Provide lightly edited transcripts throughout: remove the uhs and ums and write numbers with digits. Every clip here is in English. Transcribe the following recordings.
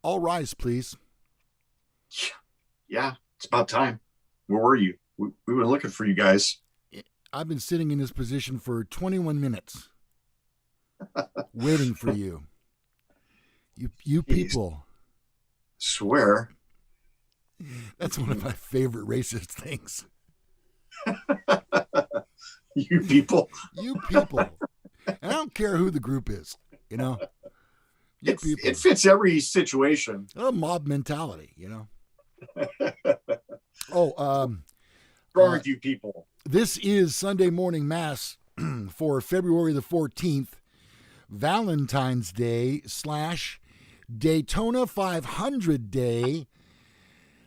All rise, please. Yeah, it's about time. Where were you? We were looking for you guys. I've been sitting in this position for 21 minutes, waiting for you. You Jeez, people. swear. That's one of my favorite racist things. You people. You people. And I don't care who the group is, you know. You people. It fits every situation. A mob mentality, you know. Oh, What's wrong with you people? this is Sunday morning mass for February the 14th, Valentine's Day / Daytona 500 Day,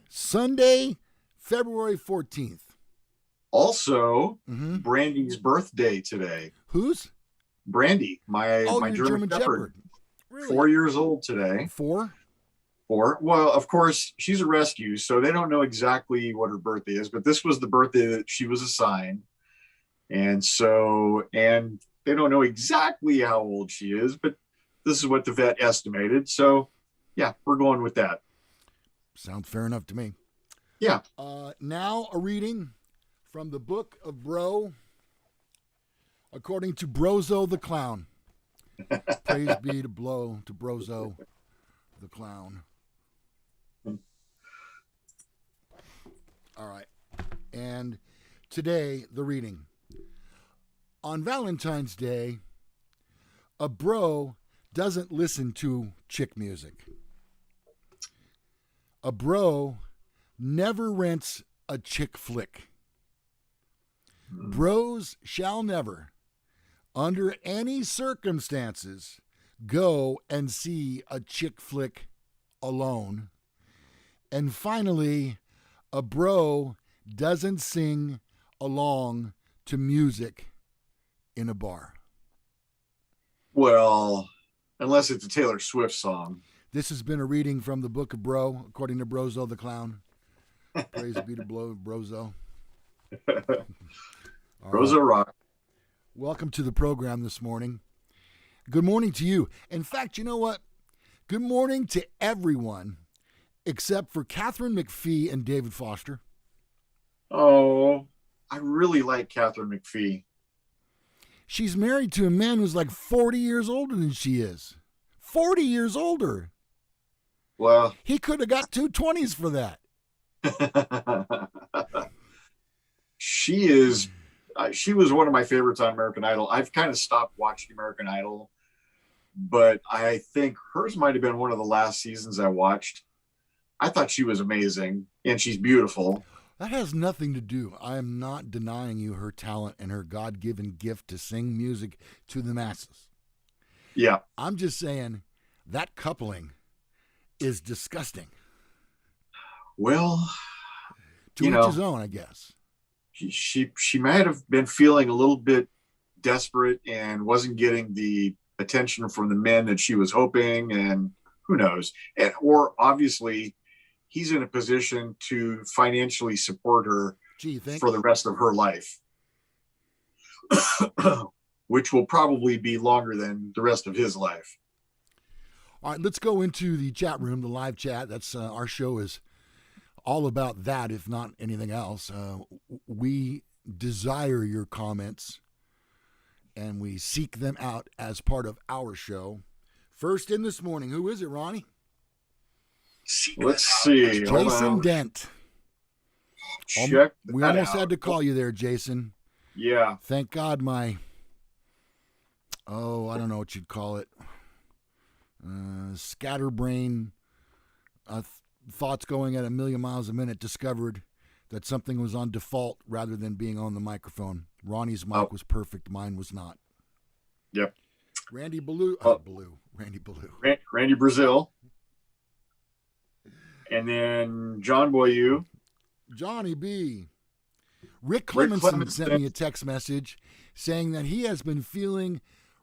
Sunday, February 14th. Also, Brandy's birthday today. Whose? Brandy, my German Shepherd. Really? 4 years old today. 4? 4. Well, of course, she's a rescue, so they don't know exactly what her birthday is, but this was the birthday that she was assigned. And they don't know exactly how old she is, but this is what the vet estimated. So, yeah, we're going with that. Sounds fair enough to me. Yeah. Now a reading from the book of Bro, according to Brozo the Clown. Praise be to Brozo the Clown. All right. And today, the reading. On Valentine's Day, a bro doesn't listen to chick music. A bro never rents a chick flick. Bros shall never, under any circumstances, go and see a chick flick alone. And finally, a bro doesn't sing along to music in a bar. Well, unless it's a Taylor Swift song. This has been a reading from the book of Bro, according to Brozo the Clown. Praise be to Brozo. Rosa Rock. Welcome to the program this morning. Good morning to you. In fact, you know what? Good morning to everyone except for Catherine McPhee and David Foster. Oh, I really like Catherine McPhee. She's married to a man who's like 40 years older than she is. 40 years older. Well, he could have got 2 20s for that. She was one of my favorites on American Idol. I've kind of stopped watching American Idol, but I think hers might have been one of the last seasons I watched. I thought she was amazing, and she's beautiful. That has nothing to do. I am not denying you her talent and her God-given gift to sing music to the masses. Yeah. I'm just saying that coupling is disgusting. Well, to each his own, I guess. She might have been feeling a little bit desperate and wasn't getting the attention from the men that she was hoping, and who knows? Or obviously, he's in a position to financially support her for the rest of her life, which will probably be longer than the rest of his life. All right, let's go into the chat room, the live chat. That's our show is all about that, if not anything else. We desire your comments, and we seek them out as part of our show. First in this morning, who is it, Ronnie? Let's see. Jason Dent. Check we almost had to call you there, Jason. Yeah. Thank God I don't know what you'd call it. Scatterbrain thoughts going at 1,000,000 miles a minute discovered that something was on default rather than being on the microphone. Ronnie's mic was perfect. Mine was not. Yep. Randy Ballou. Randy Ballou. Randy Brazil. And then John Boyu. Johnny B. Rick Clemenson sent me a text message saying that he has been feeling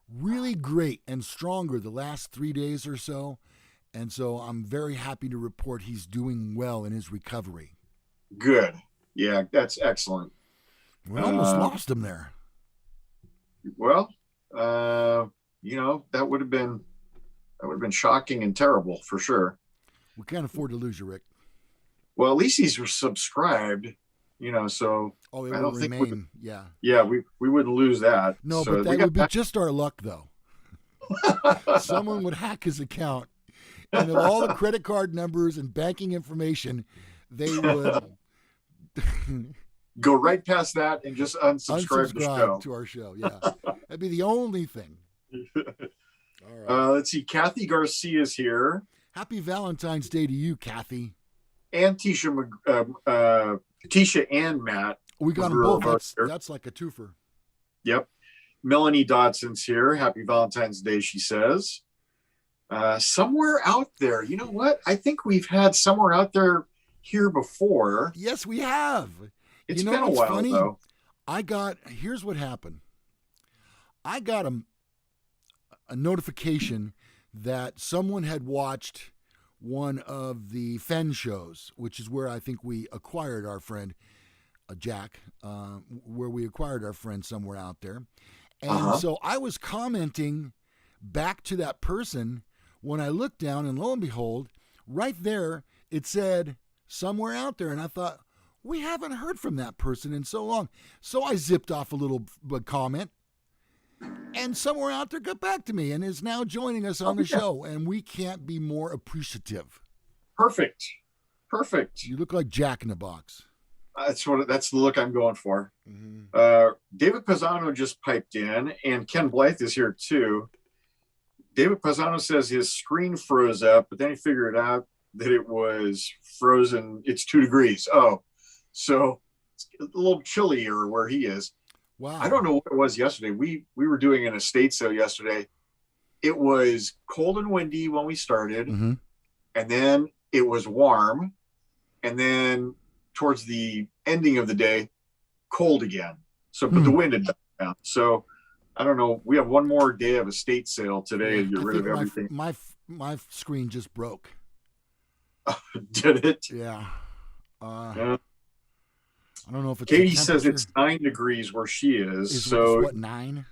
really great and stronger the last 3 days or so. And so I'm very happy to report he's doing well in his recovery. Good. Yeah, that's excellent. We almost lost him there. Well, that would have been shocking and terrible for sure. We can't afford to lose you, Rick. Well, at least he's subscribed, so Oh, it I will don't think remain. Yeah. we wouldn't lose that. No, So but that would be just our luck, though. Someone would hack his account, and of all the credit card numbers and banking information, they would go right past that and just unsubscribe the show. to our show. Yeah, that'd be the only thing. All right. Let's see. Kathy Garcia's here. Happy Valentine's Day to you, Kathy. And Tisha and Matt. We got them both. That's like a twofer. Yep. Melanie Dodson's here. Happy Valentine's Day, she says. Somewhere out there. You know what? I think we've had Somewhere Out There here before. Yes, we have. It's been a while, funny? Though. Here's what happened. I got a notification that someone had watched one of the Fen shows, which is where I think we acquired our friend Jack, where we acquired our friend Somewhere Out There. And so I was commenting back to that person when I looked down, and lo and behold, right there, it said Somewhere Out There. And I thought, we haven't heard from that person in so long. So I zipped off a little comment, and Somewhere Out There got back to me and is now joining us on the show. And we can't be more appreciative. Perfect. You look like Jack in the Box. That's the look I'm going for. Mm-hmm. David Pisano just piped in, and Ken Blythe is here too. David Pisano says his screen froze up, but then he figured out that it was frozen. It's 2 degrees. Oh, so it's a little chillier where he is. Wow. I don't know what it was yesterday. We were doing an estate sale yesterday. It was cold and windy when we started, mm-hmm. and then it was warm, and then towards the ending of the day, cold again. So, but the wind had died down. So, I don't know. We have one more day of estate sale today to get rid of everything. My screen just broke. Did it? Yeah. Yeah. I don't know if it's. Katie says it's 9 degrees where she is. So what, 9?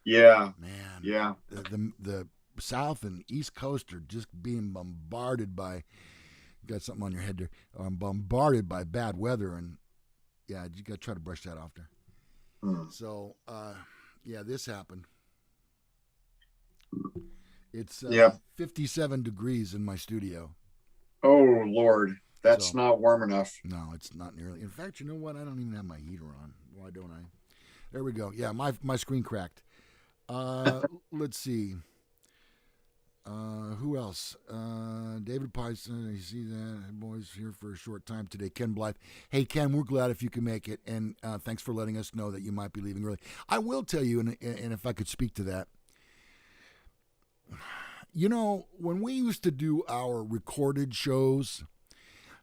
Yeah. Man. Yeah. The South and East Coast are just being bombarded by. You got something on your head there. Bombarded by bad weather, and yeah, you got to try to brush that off there. So, yeah, this happened. It's 57 degrees in my studio. Oh Lord, that's not warm enough. No, it's not nearly. In fact, you know what? I don't even have my heater on. Why don't I? There we go. Yeah, my screen cracked. Let's see. Who else? David Pison. You see that? Boys here for a short time today. Ken Blythe. Hey, Ken, we're glad if you can make it. And thanks for letting us know that you might be leaving early. I will tell you, and if I could speak to that. You know, when we used to do our recorded shows,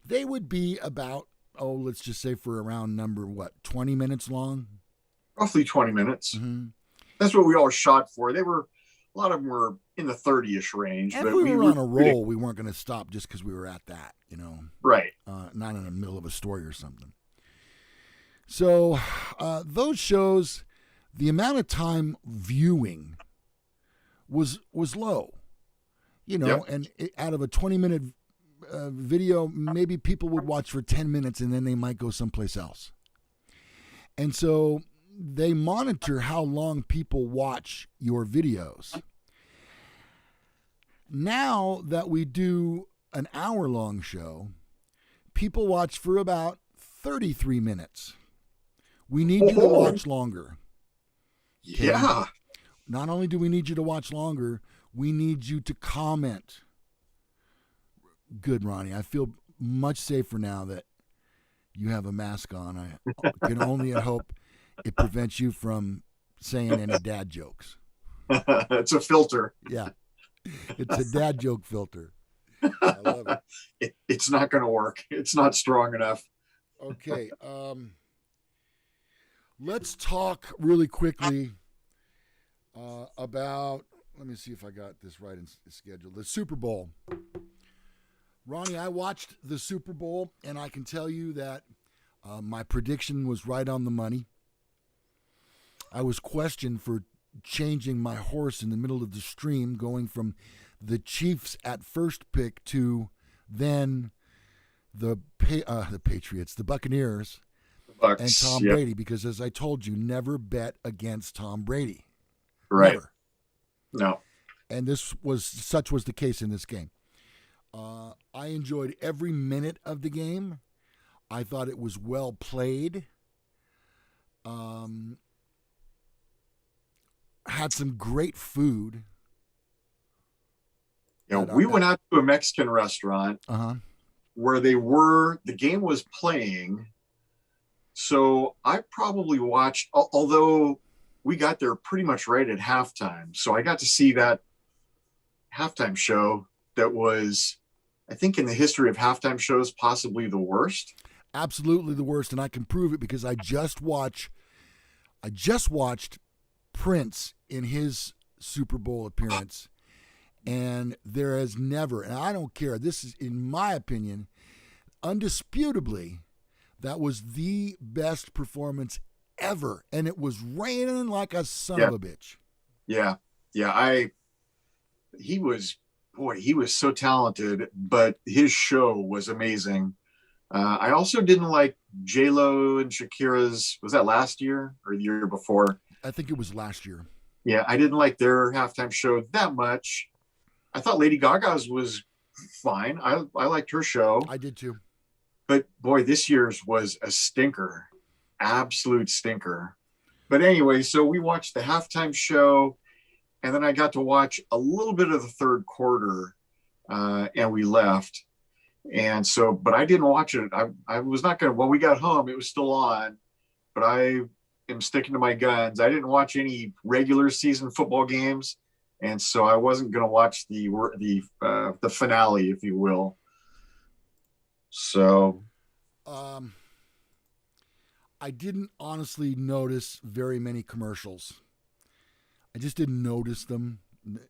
they would be about, let's just say for around 20 minutes long? Roughly 20 minutes. Mm-hmm. That's what we all shot for. A lot of them were in the 30-ish range. And but if we were on a roll, we weren't going to stop just because we were at that, you know. Right. Not in the middle of a story or something. So those shows, the amount of time viewing was low, you know, and out of a 20-minute video, maybe people would watch for 10 minutes and then they might go someplace else. And so they monitor how long people watch your videos. Now that we do an hour-long show, people watch for about 33 minutes. We need you to watch longer. Okay? Yeah. Not only do we need you to watch longer, we need you to comment. Good, Ronnie. I feel much safer now that you have a mask on. I can only hope it prevents you from saying any dad jokes. It's a filter. Yeah. It's a dad joke filter. I love it. It's not going to work. It's not strong enough. Okay. Let's talk really quickly about, let me see if I got this right in schedule, the Super Bowl. Ronnie, I watched the Super Bowl, and I can tell you that my prediction was right on the money. I was questioned for changing my horse in the middle of the stream, going from the Chiefs at first pick to than the Patriots, the Buccaneers, Bucks, and Tom yep. Brady, because as I told you, never bet against Tom Brady. Right. Never. No. And such was the case in this game. I enjoyed every minute of the game. I thought it was well played. Had some great food. We went out to a Mexican restaurant where the game was playing. So I probably watched, although we got there pretty much right at halftime. So I got to see that halftime show that was, I think, in the history of halftime shows, possibly the worst. Absolutely the worst. And I can prove it because I just watched Prince in his Super Bowl appearance. And there has never, and I don't care, this is, in my opinion, undisputably, that was the best performance ever. And it was raining like a son of a bitch. Yeah. Yeah. He was so talented, but his show was amazing. I also didn't like J-Lo and Shakira's, was that last year or the year before? I think it was last year. Yeah. I didn't like their halftime show that much. I thought Lady Gaga's was fine. I liked her show. I did too. But boy, this year's was a stinker. Absolute stinker. But anyway, so we watched the halftime show, and then I got to watch a little bit of the third quarter, and we left. And so, but I didn't watch it. I was not going to, when we got home, it was still on, but I am sticking to my guns. I didn't watch any regular season football games. And so I wasn't going to watch the finale, if you will. So, I didn't honestly notice very many commercials. I just didn't notice them.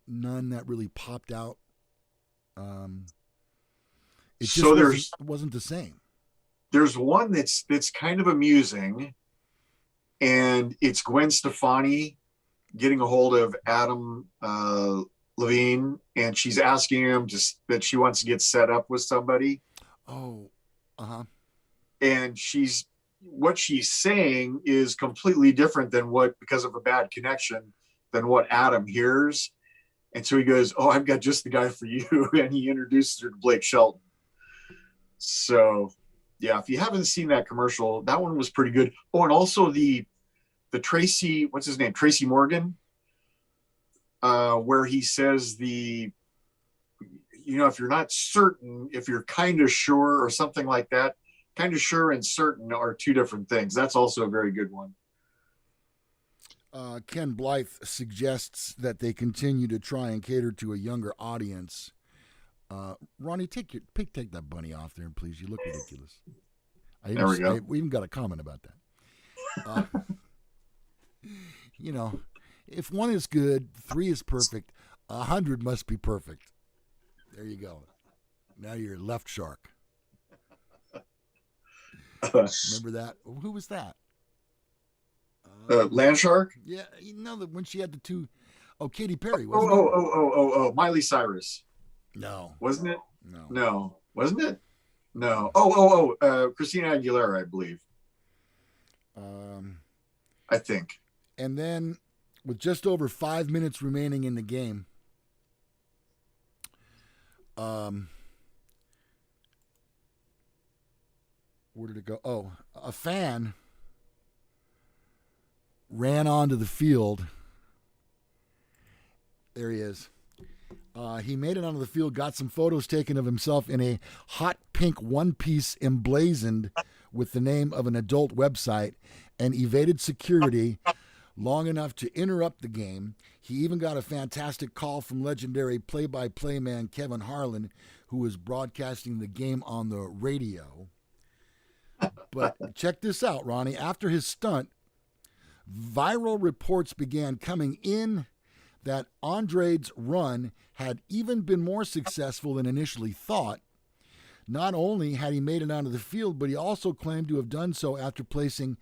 None that really popped out. It just wasn't the same. There's one that's kind of amusing, and it's Gwen Stefani getting a hold of Adam Levine, and she's asking him that she wants to get set up with somebody. Oh, and what she's saying is completely different than because of a bad connection, than what Adam hears. And so he goes, "Oh, I've got just the guy for you," and he introduces her to Blake Shelton. So, yeah, if you haven't seen that commercial, that one was pretty good. Oh, and also the Tracy, what's his name? Tracy Morgan, where he says if you're not certain, if you're kind of sure or something like that, kind of sure and certain are two different things. That's also a very good one. Ken Blythe suggests that they continue to try and cater to a younger audience. Ronnie, take that bunny off there, please. You look ridiculous. There we go. We even got a comment about that. If 1 is good, 3 is perfect, 100 must be perfect. There you go. Now you're left shark. Remember that? Who was that? Land Shark? Yeah, when she had the two. Oh, Katy Perry. Miley Cyrus. No. Wasn't it? No. Wasn't it? No. Christina Aguilera, I believe. I think. And then, with just over 5 minutes remaining in the game, where did it go? Oh, a fan ran onto the field. There he is. He made it onto the field, got some photos taken of himself in a hot pink one-piece emblazoned with the name of an adult website, and evaded security long enough to interrupt the game. He even got a fantastic call from legendary play-by-play man Kevin Harlan, who was broadcasting the game on the radio. But check this out, Ronnie. After his stunt, viral reports began coming in that Andrade's run had even been more successful than initially thought. Not only had he made it onto the field, but he also claimed to have done so after placing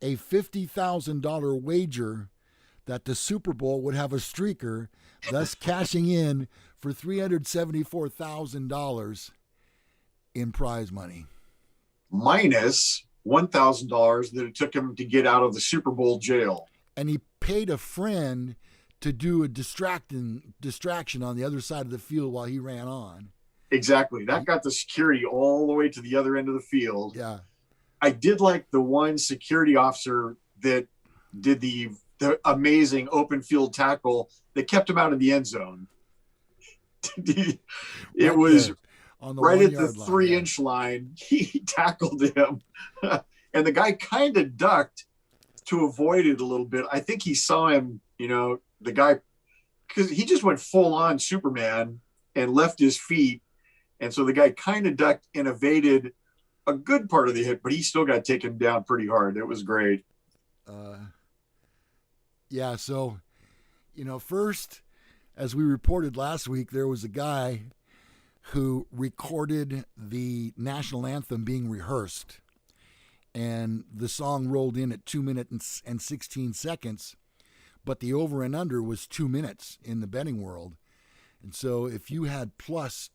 a $50,000 wager that the Super Bowl would have a streaker, thus cashing in for $374,000. in prize money, minus $1,000 that it took him to get out of the Super Bowl jail. And he paid a friend to do a distraction on the other side of the field while he ran on. Exactly. That got the security all the way to the other end of the field. Yeah. I did like the one security officer that did the amazing open field tackle that kept him out of the end zone. It was on the right at the 3-inch line. He tackled him. And the guy kind of ducked to avoid it a little bit. I think he saw him, the guy, because he just went full on Superman and left his feet. And so the guy kind of ducked and evaded a good part of the hit, but he still got taken down pretty hard. It was great. Yeah. So, first, as we reported last week, there was a guy who recorded the national anthem being rehearsed, and the song rolled in at 2 minutes and 16 seconds, but the over and under was 2 minutes in the betting world. And so if you had plus,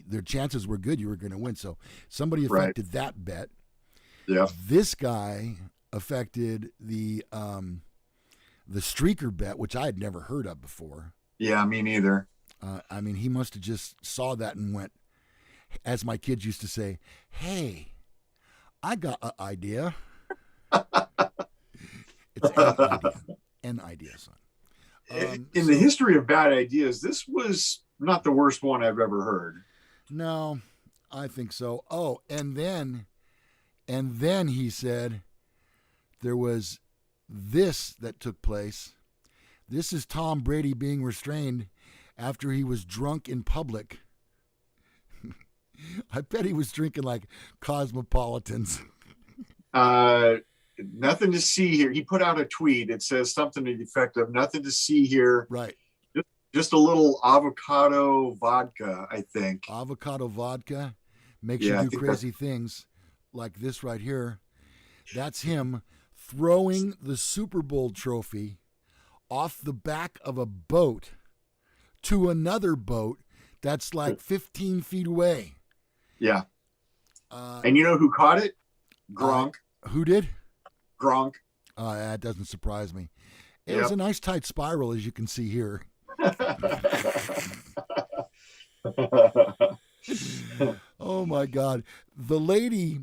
their chances were good you were going to win. So somebody affected that bet. Yeah. This guy affected the streaker bet, which I had never heard of before. Yeah, me neither. He must have just saw that and went, as my kids used to say, "Hey, I got an idea." It's an idea, son. In the history of bad ideas, this was not the worst one I've ever heard. No, I think so. Oh, and then he said there was this that took place. This is Tom Brady being restrained after he was drunk in public. I bet he was drinking like Cosmopolitans. Nothing to see here. He put out a tweet. It says something to the effect of nothing to see here. Right. Just a little avocado vodka, I think. Avocado vodka makes you do crazy things like this right here. That's him throwing the Super Bowl trophy off the back of a boat to another boat that's like 15 feet away. Yeah. And you know who caught it? Gronk. Who did? Gronk. That doesn't surprise me. It was a nice tight spiral, as you can see here. Oh, my God. The lady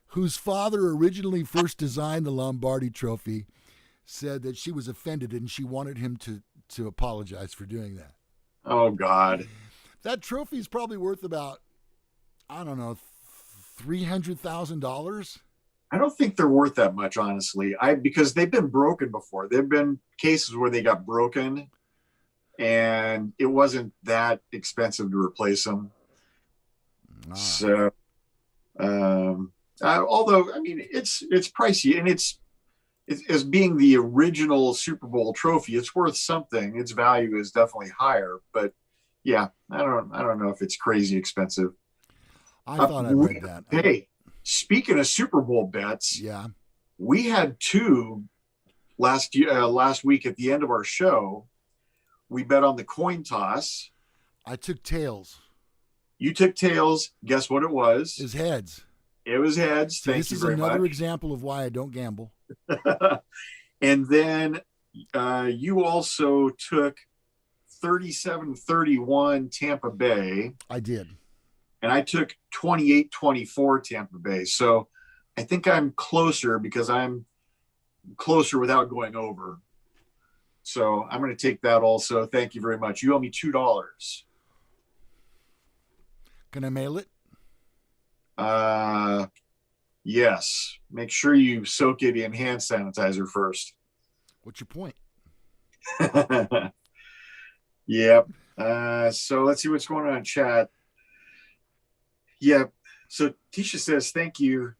whose father originally first designed the Lombardi trophy said that she was offended and she wanted him to apologize for doing that. Oh, God. That trophy is probably worth about, I don't know, $300,000. I don't think they're worth that much, honestly. Because they've been broken before. There've been cases where they got broken, and it wasn't that expensive to replace them. So, although it's pricey, and it's as being the original Super Bowl trophy, it's worth something. Its value is definitely higher, but yeah, I don't know if it's crazy expensive. I thought I read that. Hey, speaking of Super Bowl bets, yeah, we had two last week at the end of our show. We bet on the coin toss. I took tails. You took tails. Guess what it was? It was heads. It was heads. Thank you very much. This is another example of why I don't gamble. And then you also took 37-31 Tampa Bay. I did. And I took 28-24 Tampa Bay. So I think I'm closer because I'm closer without going over. So I'm going to take that also. Thank you very much. You owe me $2. Can I mail it? Yes. Make sure you soak it in hand sanitizer first. What's your point? Yep. So let's see what's going on in chat. Yep. So Tisha says, thank you.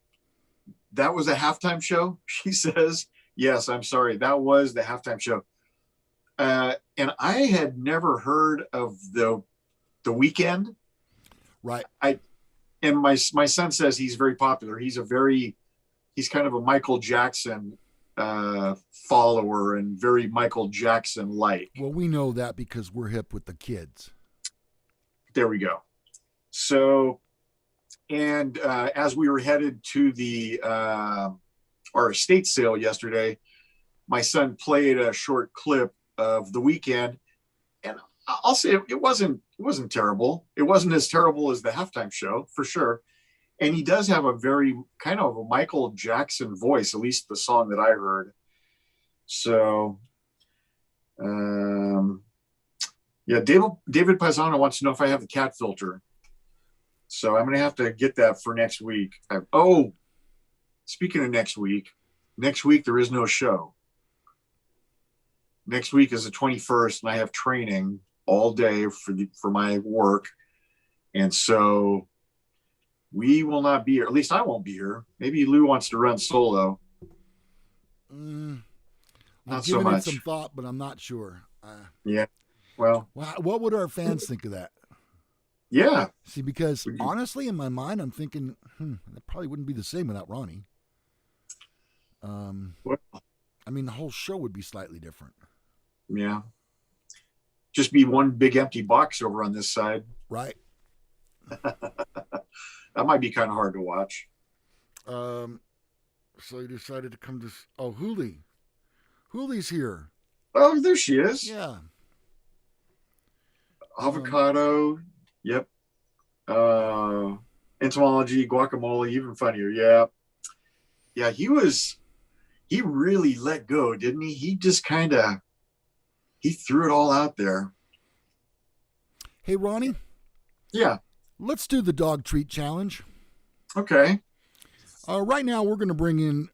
That was a halftime show. She says, yes, I'm sorry. That was the halftime show. And I had never heard of the Weeknd. Right. And my son says he's very popular. He's kind of a Michael Jackson follower and very Michael Jackson-like. Well, we know that because we're hip with the kids. There we go. So, and as we were headed to our estate sale yesterday, my son played a short clip of The Weeknd, and I'll say it wasn't terrible. It wasn't as terrible as the halftime show for sure. And he does have a very kind of a Michael Jackson voice, at least the song that I heard. So, yeah, David Paisano wants to know if I have the cat filter. So I'm going to have to get that for next week. Speaking of next week there is no show. Next week is the 21st, and I have training all day for my work. And so we will not be here. At least I won't be here. Maybe Lou wants to run solo. I've so given it much. some thought, but I'm not sure. Yeah. Well, what would our fans think of that? Yeah. See, because honestly, in my mind, I'm thinking, that probably wouldn't be the same without Ronnie. I mean, the whole show would be slightly different. Yeah. Just be one big empty box over on this side. Right. That might be kind of hard to watch. So you decided to come to... Oh, Huli. Huli's here. Oh, there she is. Yeah. Avocado. Yep. Entomology, guacamole, even funnier. Yeah. Yeah, he really let go, didn't he? He just he threw it all out there. Hey, Ronnie. Yeah. Let's do the dog treat challenge. Okay. Right now, we're going to bring in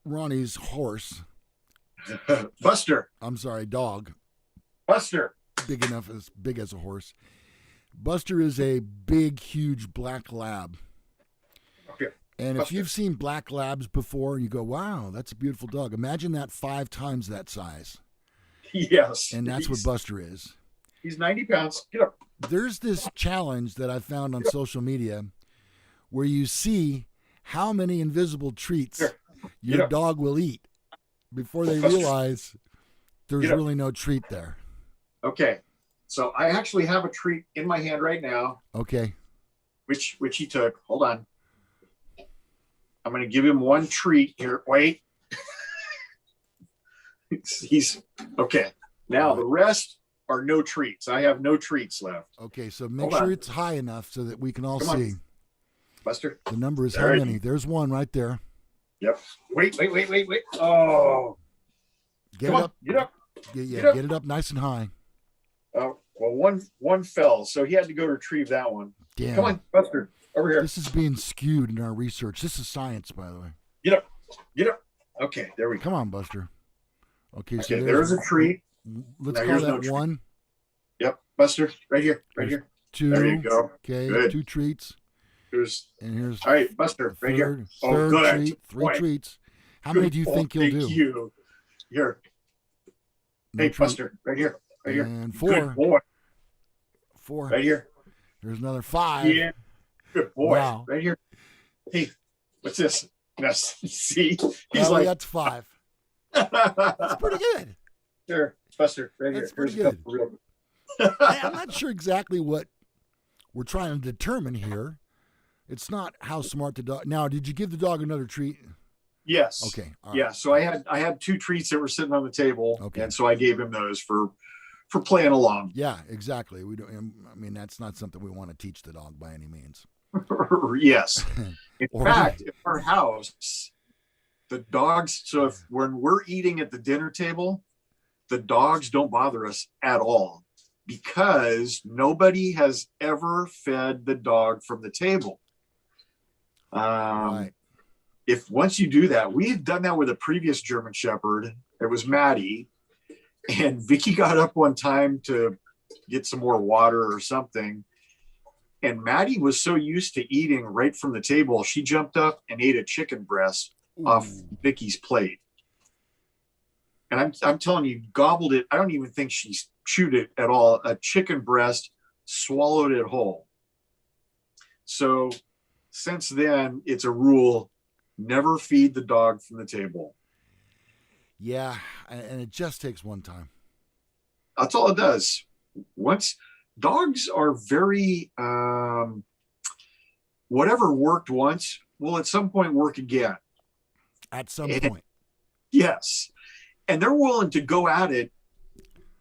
Ronnie's horse. Buster. I'm sorry, dog. Buster. Big as a horse. Buster is a big, huge black lab. Okay. And Buster. If you've seen black labs before, you go, wow, that's a beautiful dog. Imagine that 5 times that size. Yes. And that's what Buster is. He's 90 pounds. Get up. There's this challenge that I found on social media where you see how many invisible treats your dog will eat before they realize there's really no treat there. Okay. So I actually have a treat in my hand right now. Okay. Which he took. Hold on. I'm going to give him one treat here. Wait. He's okay. Now the rest are no treats. I have no treats left. Okay, so make sure it's high enough so that we can all see. Buster. The number is how many? There's one right there. Yep. Wait. Oh. Get it up. Get up. Get it up nice and high. Oh, well, one fell, so he had to go retrieve that one. Damn. Come on, Buster. Over here. This is being skewed in our research. This is science, by the way. Get up. Okay, there we go. Come on, Buster. Okay, so there's a treat. Let's call that one. Yep, Buster, right here. 2. There you go. Okay, good. 2 treats. Here's all right, Buster, right here. Third good. Treat, 3 treats. How many do you think you'll do? Thank you. Here. No hey, treat. Buster, right here. And 4. Good boy. 4. Right here. There's another 5. Yeah. Good boy. Wow. Right here. Hey, what's this? See? He's that's 5. That's pretty good. Here, Buster, right That's here. Pretty good. I'm not sure exactly what we're trying to determine here. It's not how smart the dog. Now, did you give the dog another treat? Yes. Okay. Yeah. So I had 2 treats that were sitting on the table, okay. And so I gave him those for playing along. Yeah, exactly. We don't. I mean, that's not something we want to teach the dog by any means. Yes. In fact, in our house, the dogs. So when we're eating at the dinner table, the dogs don't bother us at all because nobody has ever fed the dog from the table. Right. If once you do that, we had done that with a previous German Shepherd. It was Maddie, and Vicky got up one time to get some more water or something. And Maddie was so used to eating right from the table, she jumped up and ate a chicken breast off Vicky's plate. And I'm telling you, gobbled it. I don't even think she chewed it at all. A chicken breast, swallowed it whole. So since then, it's a rule: never feed the dog from the table. Yeah, and it just takes one time. That's all it does. Dogs are very whatever worked once will at some point work again. At some And, point. yes. And they're willing to go at it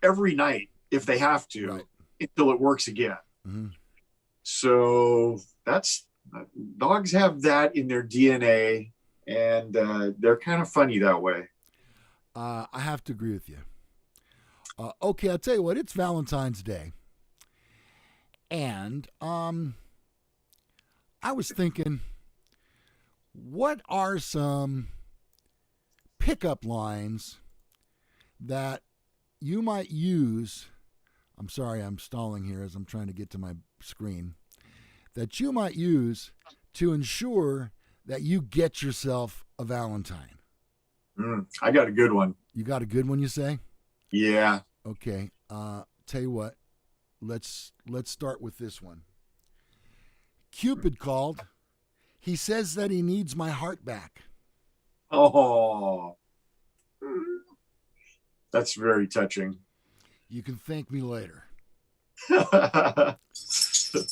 every night if they have to, Right. until it works again. Mm-hmm. So dogs have that in their DNA, and they're kind of funny that way. I have to agree with you. Okay, I'll tell you what. It's Valentine's Day, and I was thinking, what are some pickup lines that you might use? I'm sorry, I'm stalling here as I'm trying to get to my screen. That you might use to ensure that you get yourself a Valentine. I got a good one. You got a good one, you say? Yeah. Okay. Tell you what. Let's start with this one. Cupid called. He says that he needs my heart back. Oh, that's very touching. You can thank me later.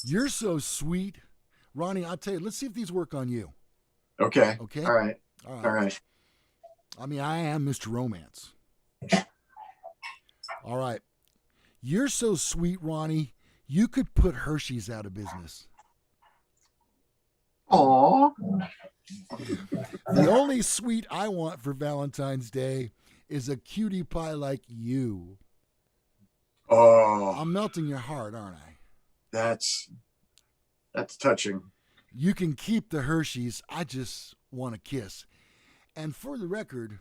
You're so sweet. Ronnie, I'll tell you, let's see if these work on you. Okay. Okay? All right. All right. All right. I mean, I am Mr. Romance. All right. You're so sweet, Ronnie. You could put Hershey's out of business. Aw. The only sweet I want for Valentine's Day is a cutie pie like you. Oh, I'm melting your heart, aren't I? that's touching. You can keep the Hershey's. I just want a kiss. And for the record,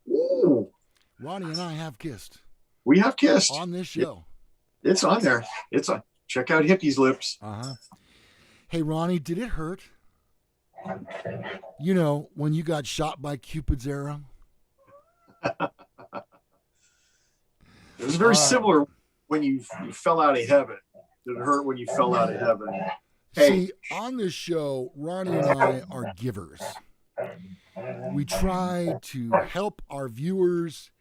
Ooh, Ronnie and I have kissed we have kissed on this show. It's on there. It's on. Check out Hickey's lips. Uh-huh. Hey, Ronnie, did it hurt? You know, when you got shot by Cupid's arrow? It was very similar when you fell out of heaven. Did it hurt when you fell out of heaven? Hey. See, on this show, Ronnie and I are givers. We try to help our viewers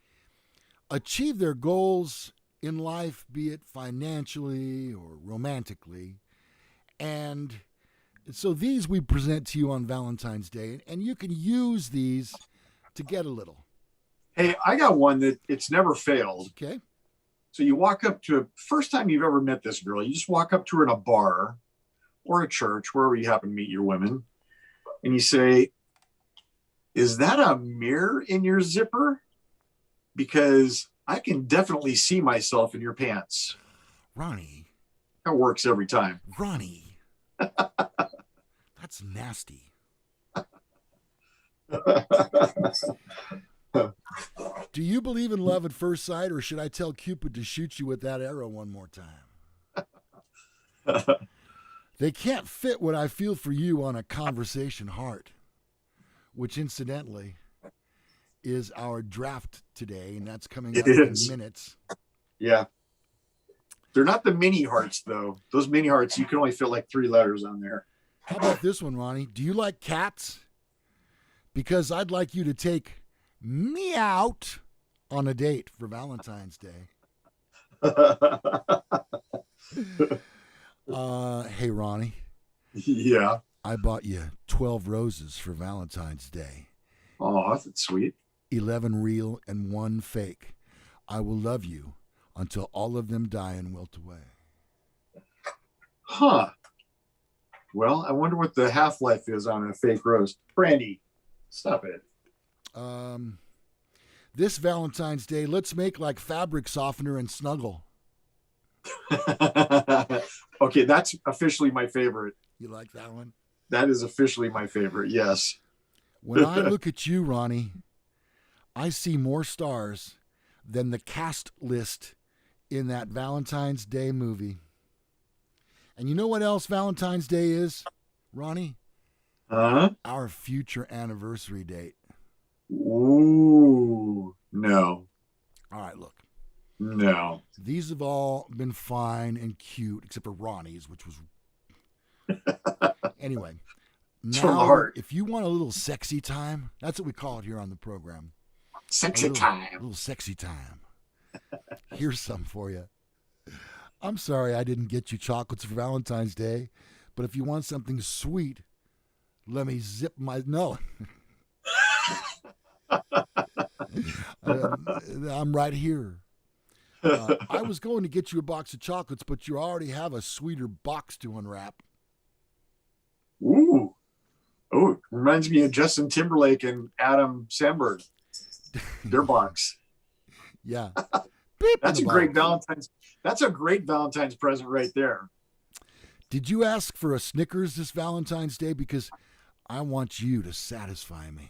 achieve their goals in life, be it financially or romantically. And so these we present to you on Valentine's Day, and you can use these to get a little. Hey, I got one that it's never failed. Okay. So you walk up to first time you've ever met this girl, you just walk up to her in a bar or a church, wherever you happen to meet your women, and you say, "Is that a mirror in your zipper? Because I can definitely see myself in your pants." Ronnie. That works every time. Ronnie. That's nasty. Do you believe in love at first sight, or should I tell Cupid to shoot you with that arrow one more time? They can't fit what I feel for you on a conversation heart, which incidentally is our draft today, and that's coming up in minutes. Yeah. They're not the mini hearts, though. Those mini hearts, you can only fit like 3 letters on there. How about this one, Ronnie? Do you like cats? Because I'd like you to take me out on a date for Valentine's Day. Hey, Ronnie. Yeah. I bought you 12 roses for Valentine's Day. Oh, that's sweet. 11 real and 1 fake. I will love you until all of them die and wilt away. Huh. Well, I wonder what the half-life is on a fake rose. Brandy, stop it. This Valentine's Day, let's make like fabric softener and snuggle. Okay, that's officially my favorite. You like that one? That is officially my favorite, yes. When I look at you, Ronnie, I see more stars than the cast list in that Valentine's Day movie. And you know what else Valentine's Day is, Ronnie? Huh? Our future anniversary date. Ooh, no. All right, look. No. These have all been fine and cute, except for Ronnie's, which was... Anyway, It's from the now, heart. if you want a little sexy time, that's what we call it here on the program. Sexy time. A little sexy time. Here's some for you. I'm sorry I didn't get you chocolates for Valentine's Day, But if you want something sweet, let me zip my no. I'm right here. I was going to get you a box of chocolates, but you already have a sweeter box to unwrap. Ooh. Oh, it reminds me of Justin Timberlake and Adam Sandberg. Their box. Yeah. That's a great Valentine's. That's a great Valentine's present right there. Did you ask for a Snickers this Valentine's Day? Because I want you to satisfy me.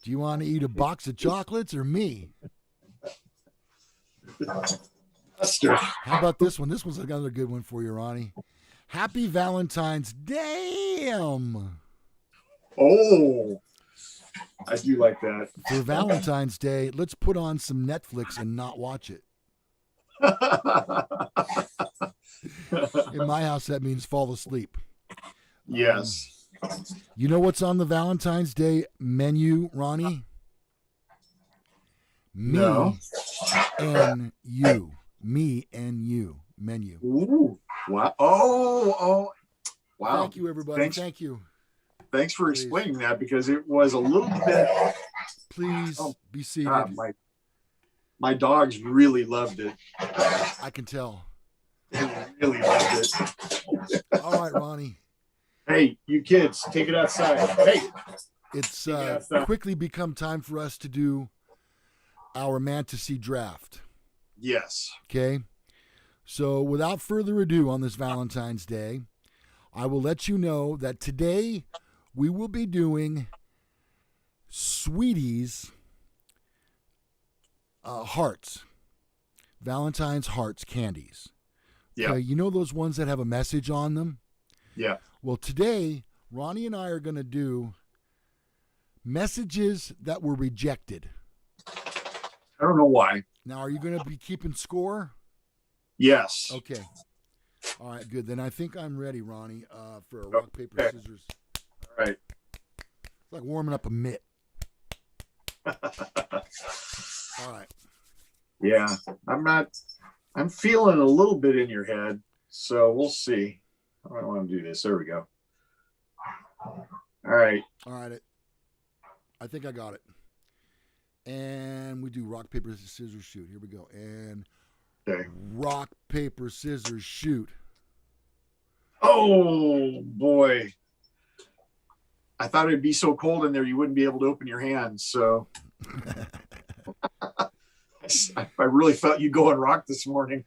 Do you want to eat a box of chocolates or me? How about this one? This one's another good one for you, Ronnie. Happy Valentine's Day. Oh, I do like that. For Valentine's Day, let's put on some Netflix and not watch it. In my house, that means fall asleep. Yes. You know what's on the Valentine's Day menu, Ronnie? No. And you. Me and you menu. Ooh. Wow. Oh. Wow. Thank you, everybody. Thank you. Thanks for explaining that, because it was a little bit. Please be seated. God, my dogs really loved it. I can tell. They really loved it. All right, Ronnie. Hey, you kids, take it outside. Hey. It's quickly become time for us to do our Mantasy draft. Yes. Okay. So without further ado on this Valentine's Day, I will let you know that today we will be doing Sweeties hearts. Valentine's hearts candies. Yeah. Okay, you know those ones that have a message on them? Yeah. Well, today, Ronnie and I are going to do messages that were rejected. I don't know why. Now, are you going to be keeping score? Yes. Okay. All right, good. Then I think I'm ready, Ronnie, for a rock, paper, scissors. All right. It's like warming up a mitt. All right. Yeah. I'm feeling a little bit in your head, so we'll see. I don't want to do this. There we go. All right. All right. I think I got it. And we do rock, paper, scissors, shoot. Here we go. And okay. Rock, paper, scissors, shoot. Oh, boy. I thought it'd be so cold in there you wouldn't be able to open your hands, so I really felt you go and rock this morning.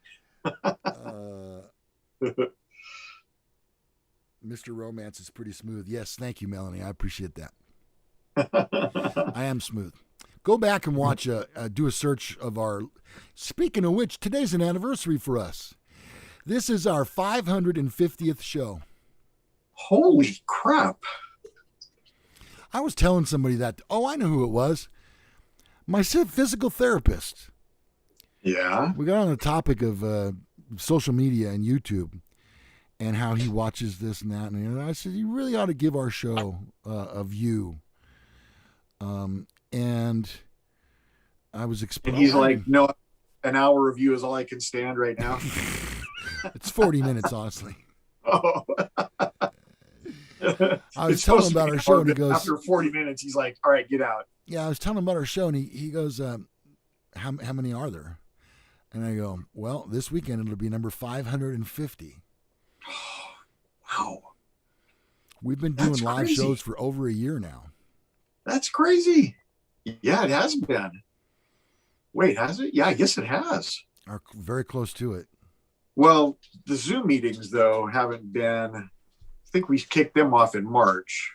Mr. Romance is pretty smooth. Yes, thank you, Melanie. I appreciate that. I am smooth. Go back and watch, do a search of our... Speaking of which, today's an anniversary for us. This is our 550th show. Holy crap. I was telling somebody that, I know who it was. My physical therapist. Yeah. We got on the topic of social media and YouTube and how he watches this and that. And I said, you really ought to give our show a view. And I was explaining. And he's like, no, an hour of you is all I can stand right now. It's 40 minutes, honestly. Oh. I was telling him about our show, and he goes, after 40 minutes, he's like, all right, get out. Yeah, I was telling him about our show, and he goes, how many are there? And I go, well, this weekend it'll be number 550. Wow. We've been doing live shows for over a year now. That's crazy. Yeah, it has been. Wait, has it? Yeah, I guess it has. Are very close to it. Well, the Zoom meetings, though, haven't been... I think we kicked them off in March.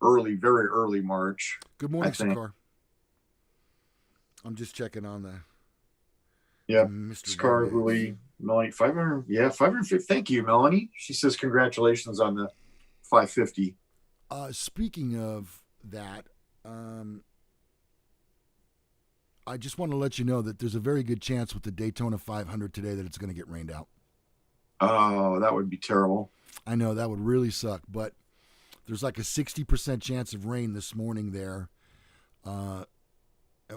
Very early March. Good morning, Sakar. I'm just checking on the... Yeah, Mr. Sakar, Willie, Melanie, 500. Yeah, 550. Thank you, Melanie. She says congratulations on the 550. Speaking of that, I just want to let you know that there's a very good chance with the Daytona 500 today that it's going to get rained out. Oh, that would be terrible. I know, that would really suck, but there's like a 60% chance of rain this morning there.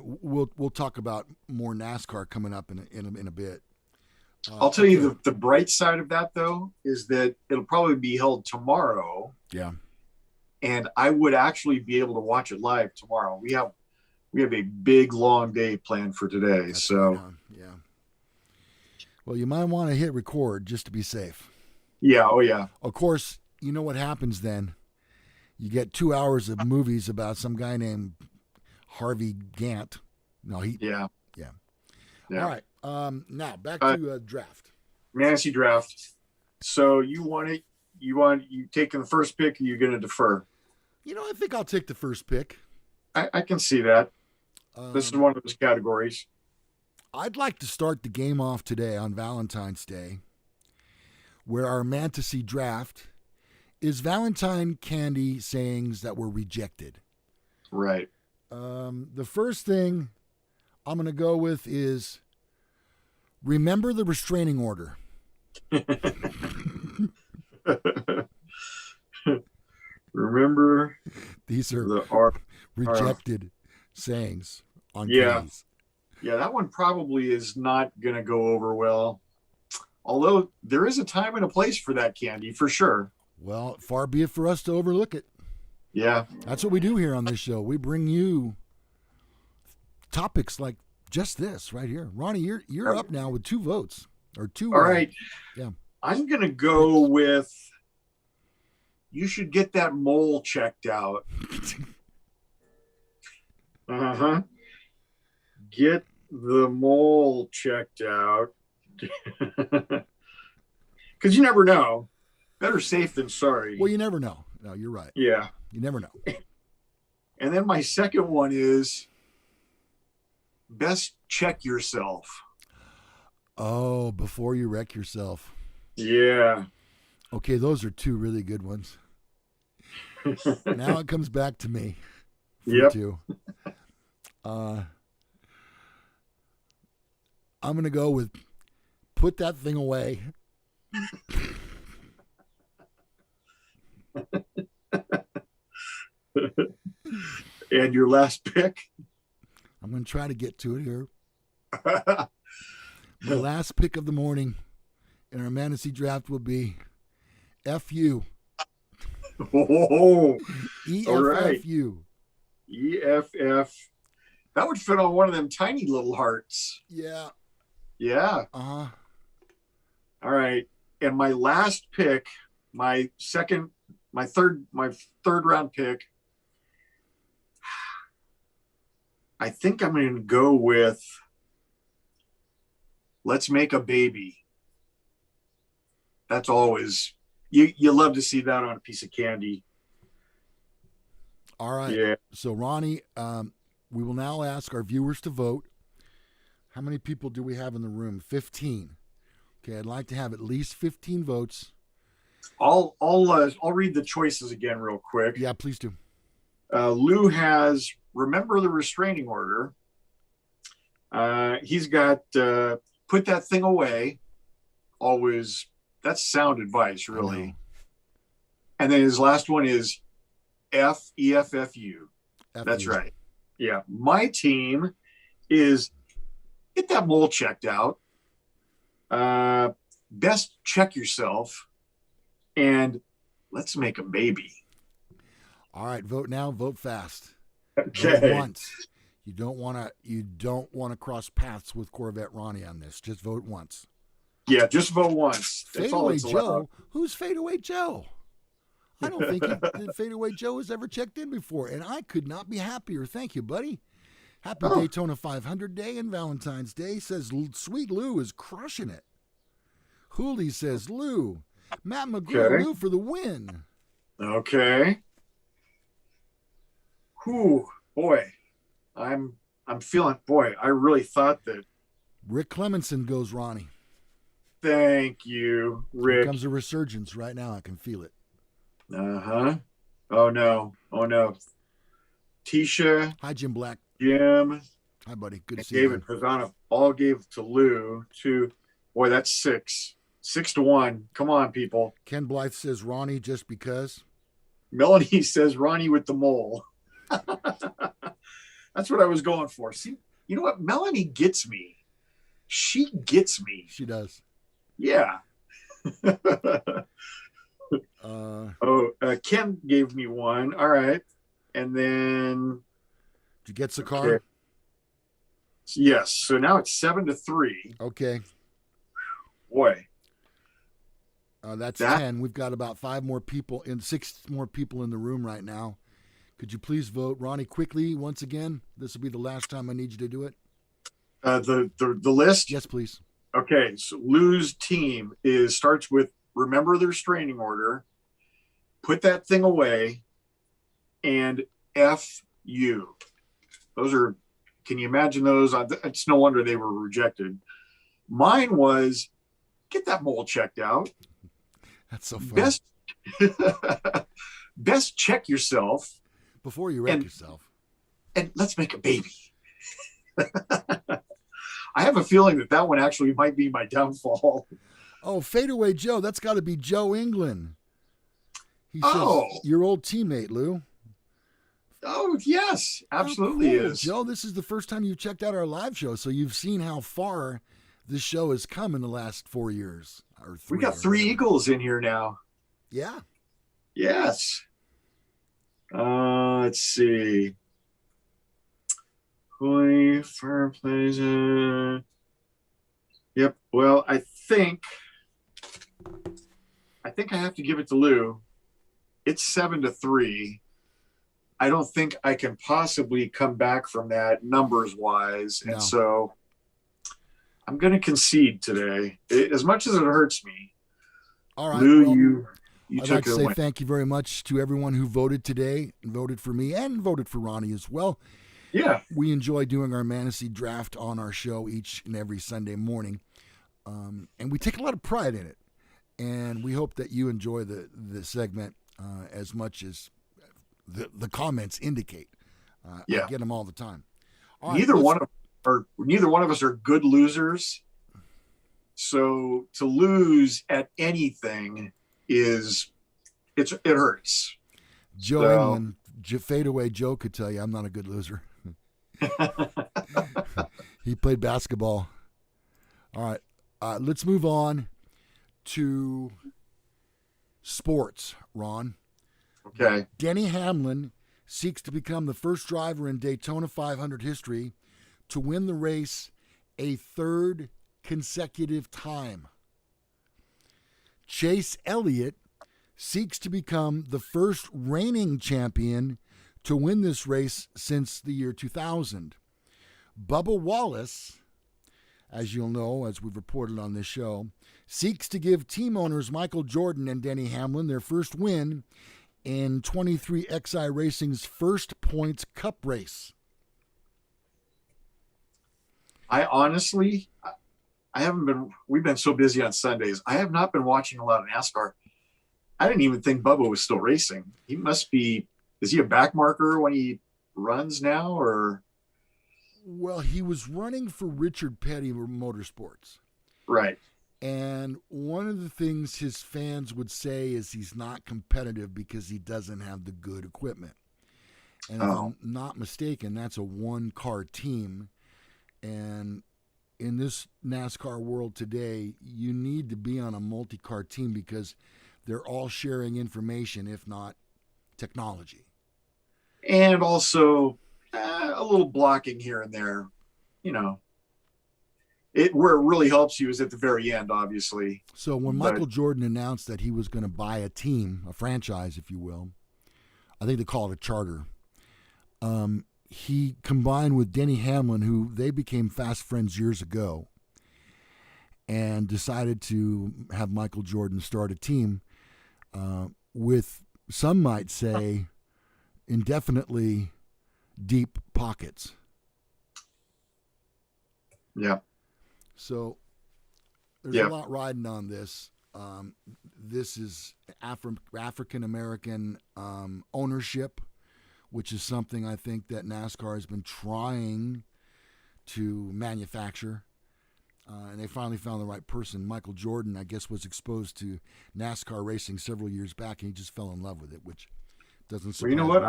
We'll talk about more NASCAR coming up in a bit. I'll tell you the bright side of that, though, is that it'll probably be held tomorrow. Yeah. And I would actually be able to watch it live tomorrow. We have a big, long day planned for today. That's so, right on. Yeah. Well, you might want to hit record just to be safe. Yeah. Oh, yeah. Of course, you know what happens then. You get 2 hours of movies about some guy named Harvey Gantt. No, Yeah. All right. Now back to draft. Mantasy draft. So you taking the first pick, or you going to defer? I think I'll take the first pick. I can see that. This is one of those categories. I'd like to start the game off today on Valentine's Day, where our Mantasy draft is Valentine candy sayings that were rejected. Right. The first thing I'm going to go with is remember the restraining order. Remember, these are rejected sayings on candies. Yeah, that one probably is not going to go over well. Although there is a time and a place for that candy, for sure. Well, far be it for us to overlook it. Yeah. That's what we do here on this show. We bring you topics like just this right here. Ronnie, you're up now with 2 votes. Or 2. All right. Yeah. I'm going to go with you should get that mole checked out. Uh-huh. Get the mole checked out. Because you never know. Better safe than sorry. Well, you never know. No, you're right. Yeah. You never know. And then my second one is best check yourself. Oh, before you wreck yourself. Yeah. Okay, those are 2 really good ones. Now it comes back to me. Yep. 2. I'm going to go with put that thing away. And your last pick? I'm going to try to get to it here. My last pick of the morning in our Mantasy draft will be F-U. Oh, E-F-F-U. E-F-F. That would fit on one of them tiny little hearts. Yeah. Yeah. Uh-huh. All right. And my last pick, my third round pick, I think I'm going to go with let's make a baby. That's always, you love to see that on a piece of candy. All right. Yeah. So, Ronnie, we will now ask our viewers to vote. How many people do we have in the room? 15. Okay, I'd like to have at least 15 votes. I'll read the choices again real quick. Yeah, please do. Lou has remember the restraining order. He's got put that thing away. Always, that's sound advice, really. And then his last one is F-E-F-F-U. That's right. Yeah. My team is get that mole checked out. Best check yourself. And let's make a baby. All right, vote now, vote fast. Okay. Vote once. You don't want to cross paths with Corvette Ronnie on this. Just vote once. Yeah, just vote once. That's all Fadeaway it's Joe. allowed. Who's Fadeaway Joe? I don't think Fadeaway Joe has ever checked in before, and I could not be happier. Thank you, buddy. Happy Daytona 500 Day and Valentine's Day. Says Sweet Lou is crushing it. Hooley says Lou. Matt McGrew, Okay. Lou for the win. Okay. Whew, boy, I'm feeling. Boy, I really thought that. Rick Clemenson goes Ronnie. Thank you, Here Rick. comes a resurgence right now. I can feel it. Uh-huh. Oh no. Tisha, Hi, Jim Black. Jim, Hi, buddy. Good to and see you. David Pisano all gave to Lou. Boy, that's 6-1. Come on, people. Ken Blythe says Ronnie just because. Melanie says Ronnie with the mole. That's what I was going for. See, you know what? Melanie gets me. She gets me. She does. Yeah. Uh, Ken gave me one. All right. And then, did you get okay. Sakar? Yes. So now it's 7-3. Okay. Boy, That's that 10. We've got about six more people in the room right now. Could you please vote? Ronnie, quickly, once again. This will be the last time I need you to do it. the list. Yes, please. Okay. So Lou's team starts with remember their restraining order, put that thing away, and F you. Those are, can you imagine those? It's no wonder they were rejected. Mine was get that mole checked out. That's so funny. Best check yourself before you wreck yourself. And let's make a baby. I have a feeling that one actually might be my downfall. Oh, Fadeaway Joe. That's got to be Joe England. He says, your old teammate, Lou. Oh, yes, absolutely cool. is. Joe, this is the first time you've checked out our live show, so you've seen how far this show has come in the last 4 years. We got 3 Eagles in here now. Yeah. Yes. Let's see. Hoy fireplace. Yep. Well, I think I have to give it to Lou. It's 7-3. I don't think I can possibly come back from that numbers wise. No. And so I'm going to concede today, as much as it hurts me. All right. Lou, well, you I'd took like to say away. Thank you very much to everyone who voted today and voted for me and voted for Ronnie as well. Yeah. We enjoy doing our Mantasy draft on our show each and every Sunday morning. And we take a lot of pride in it. And we hope that you enjoy the segment as much as the comments indicate. Yeah. I get them all the time. All neither one of us are good losers. So to lose at anything it hurts. Joe England, Fadeaway Joe could tell you I'm not a good loser. He played basketball. All right, let's move on to sports, Ron. Okay. Denny Hamlin seeks to become the first driver in Daytona 500 history to win the race a third consecutive time. Chase Elliott seeks to become the first reigning champion to win this race since the year 2000. Bubba Wallace, as you'll know, as we've reported on this show, seeks to give team owners Michael Jordan and Denny Hamlin their first win in 23XI Racing's First Points Cup race. I honestly, we've been so busy on Sundays. I have not been watching a lot of NASCAR. I didn't even think Bubba was still racing. He must be, is he a back marker when he runs now or? Well, he was running for Richard Petty Motorsports. Right. And one of the things his fans would say is he's not competitive because he doesn't have the good equipment. And if I'm not mistaken, that's a one-car team. And in this NASCAR world today, you need to be on a multi-car team because they're all sharing information, if not technology. And also a little blocking here and there, where it really helps you is at the very end, obviously. So when Michael Jordan announced that he was going to buy a team, a franchise, if you will, I think they call it a charter, he combined with Denny Hamlin, who they became fast friends years ago, and decided to have Michael Jordan start a team with, some might say, indefinitely deep pockets. Yeah. So there's a lot riding on this. This is African American ownership, which is something I think that NASCAR has been trying to manufacture. And they finally found the right person. Michael Jordan, I guess, was exposed to NASCAR racing several years back, and he just fell in love with it, which doesn't surprise me. You know what?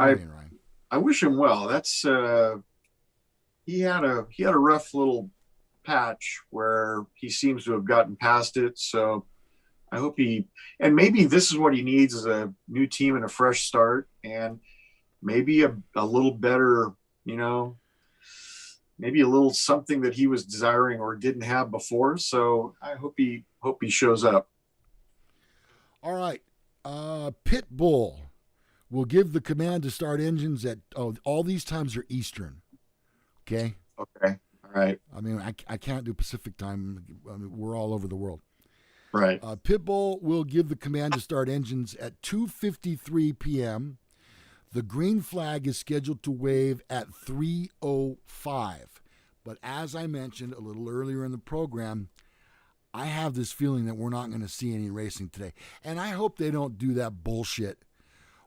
I wish him well. That's he had a rough little patch where he seems to have gotten past it. So I hope and maybe this is what he needs, is a new team and a fresh start, and maybe a little better, maybe a little something that he was desiring or didn't have before. So I hope he shows up. All right. Pitbull will give the command to start engines at, all these times are Eastern. Okay. Okay. All right. I mean, I can't do Pacific time. I mean, we're all over the world. Right. Pitbull will give the command to start engines at 2:53 p.m. The green flag is scheduled to wave at 3:05. But as I mentioned a little earlier in the program, I have this feeling that we're not going to see any racing today. And I hope they don't do that bullshit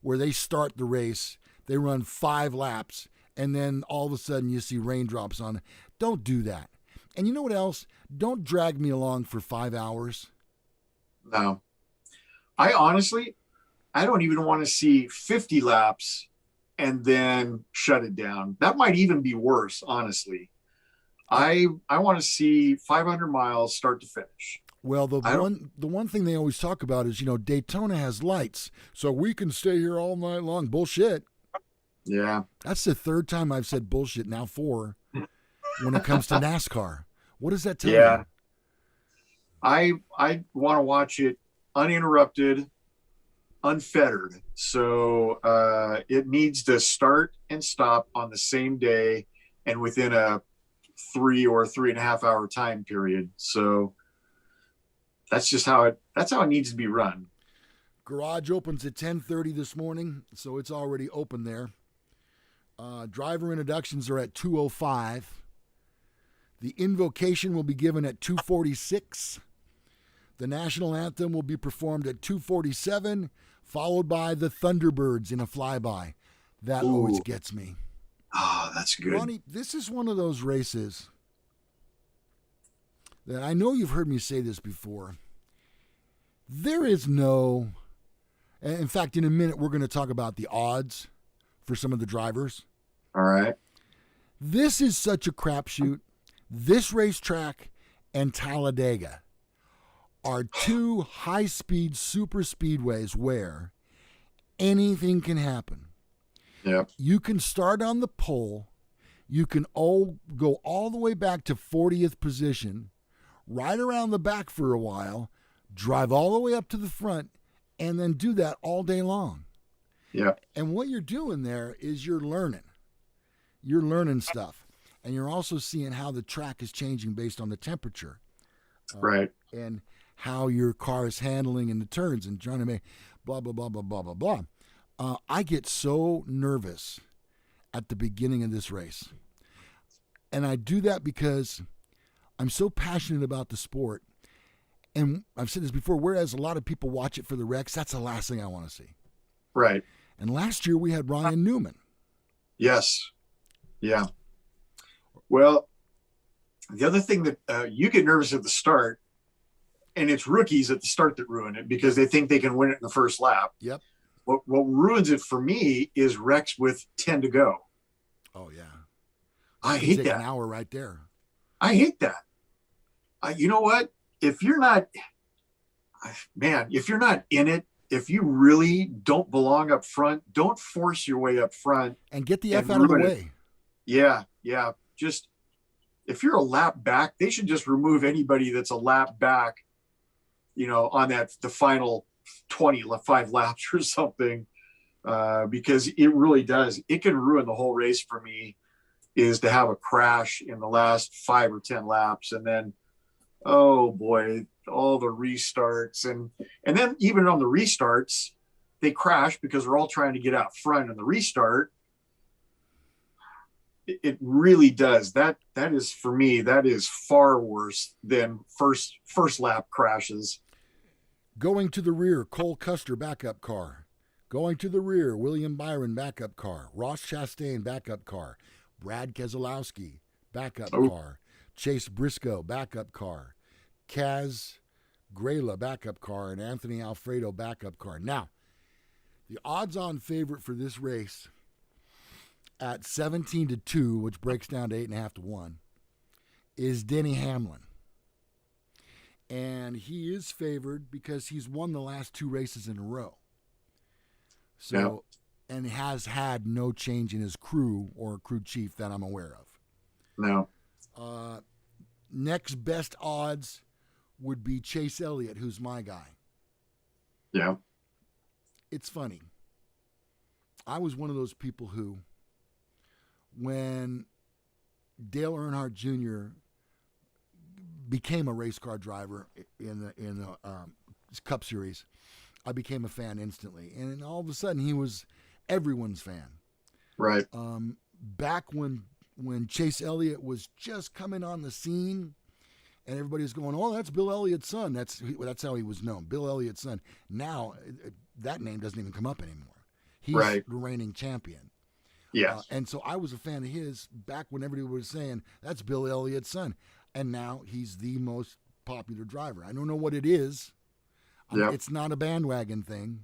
where they start the race, they run 5 laps, and then all of a sudden you see raindrops on it. Don't do that. And you know what else? Don't drag me along for 5 hours. No. I honestly, I don't even want to see 50 laps and then shut it down. That might even be worse, honestly. I want to see 500 miles start to finish. Well, the one thing they always talk about is, Daytona has lights, so we can stay here all night long. Bullshit. Yeah. That's the 3rd time I've said bullshit, now 4, when it comes to NASCAR. What does that tell you? I want to watch it uninterrupted, unfettered. So it needs to start and stop on the same day and within a 3 or 3.5 hour time period. So that's how it needs to be run. Garage opens at 10:30 this morning, so it's already open there. Driver introductions are at 2:05. The invocation will be given at 2:46. The national anthem will be performed at 2:47, followed by the Thunderbirds in a flyby. That always gets me. Oh, that's good. Ronnie, this is one of those races that I know you've heard me say this before. There is no, in fact, in a minute we're going to talk about the odds for some of the drivers. All right. This is such a crapshoot. This racetrack and Talladega are 2 high-speed super speedways where anything can happen. Yep. You can start on the pole. You can go all the way back to 40th position, ride around the back for a while, drive all the way up to the front, and then do that all day long. Yeah. And what you're doing there is you're learning. You're learning stuff. And you're also seeing how the track is changing based on the temperature. Right. And how your car is handling in the turns and trying to make blah, blah, blah, blah, blah, blah, blah. I get so nervous at the beginning of this race. And I do that because I'm so passionate about the sport. And I've said this before, whereas a lot of people watch it for the wrecks, that's the last thing I want to see. Right. And last year we had Ryan Newman. Yes. Yeah. Well, the other thing that you get nervous at the start, and it's rookies at the start that ruin it because they think they can win it in the first lap. Yep. What ruins it for me is wrecks with 10 to go. Oh, yeah. I hate that. An hour right there. I hate that. You know what? If you're not in it, if you really don't belong up front, don't force your way up front. And get the F out of the way. Yeah. Yeah. Just, if you're a lap back, they should just remove anybody that's a lap back, on the final 25 laps or something, because it really does. It can ruin the whole race for me, is to have a crash in the last 5 or 10 laps. And then, oh boy, all the restarts. And then even on the restarts, they crash because they're all trying to get out front in the restart. It really does. That is, for me, that is far worse than first lap crashes. Going to the rear, Cole Custer backup car. Going to the rear, William Byron backup car. Ross Chastain backup car. Brad Keselowski backup car. Chase Briscoe backup car. Kaz Grela backup car. And Anthony Alfredo backup car. Now, the odds-on favorite for this race at 17-2, which breaks down to 8.5 to 1, is Denny Hamlin. And he is favored because he's won the last 2 races in a row. So, and has had no change in his crew or crew chief that I'm aware of. No. Next best odds would be Chase Elliott, who's my guy. Yeah. It's funny. I was one of those people who, when Dale Earnhardt Jr. became a race car driver in the Cup Series, I became a fan instantly. And all of a sudden, he was everyone's fan. Right. Back when Chase Elliott was just coming on the scene, and everybody was going, "Oh, that's Bill Elliott's son." That's how he was known, Bill Elliott's son. Now that name doesn't even come up anymore. He's right. the reigning champion. Yes. And so I was a fan of his back when everybody was saying, "That's Bill Elliott's son," and now he's the most popular driver. I don't know what it is. Yep. It's not a bandwagon thing.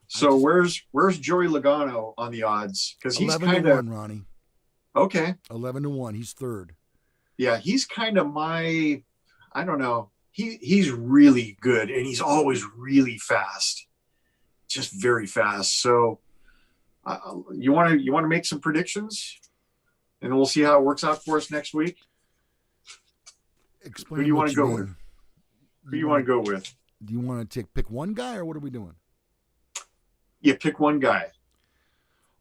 So where's Joey Logano on the odds? Because he's 11 to 1, Ronnie. Okay. 11 to 1. He's third. Yeah, he's kind of I don't know. He's really good, and he's always really fast, just very fast. So you want to make some predictions, and we'll see how it works out for us next week. Explain. Who do you want to go with? Who do you want to go with? Do you want to pick one guy, or what are we doing? Yeah, pick one guy.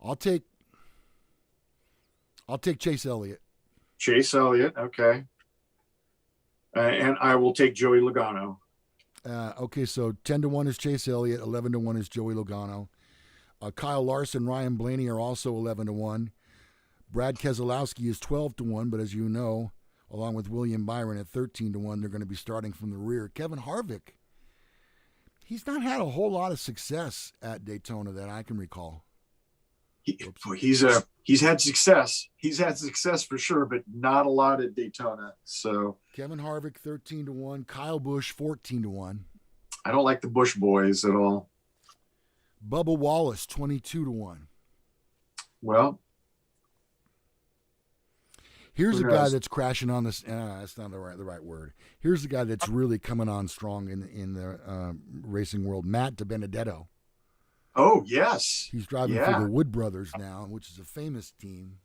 I'll take Chase Elliott. Chase Elliott, okay. And I will take Joey Logano. Okay, so 10 to 1 is Chase Elliott, 11 to 1 is Joey Logano. Kyle Larson, Ryan Blaney are also 11 to 1. Brad Keselowski is 12 to 1, but as you know, along with William Byron at 13 to 1, they're going to be starting from the rear. Kevin Harvick, he's not had a whole lot of success at Daytona that I can recall. He's had success. He's had success for sure, but not a lot at Daytona. So Kevin Harvick 13 to 1, Kyle Busch 14 to 1. I don't like the Busch boys at all. Bubba Wallace 22 to 1. Well, here's a guy that's crashing on this. That's not the right word. Here's the guy that's really coming on strong in the racing world. Matt DiBenedetto. Oh yes, he's driving for the Wood Brothers now, which is a famous team.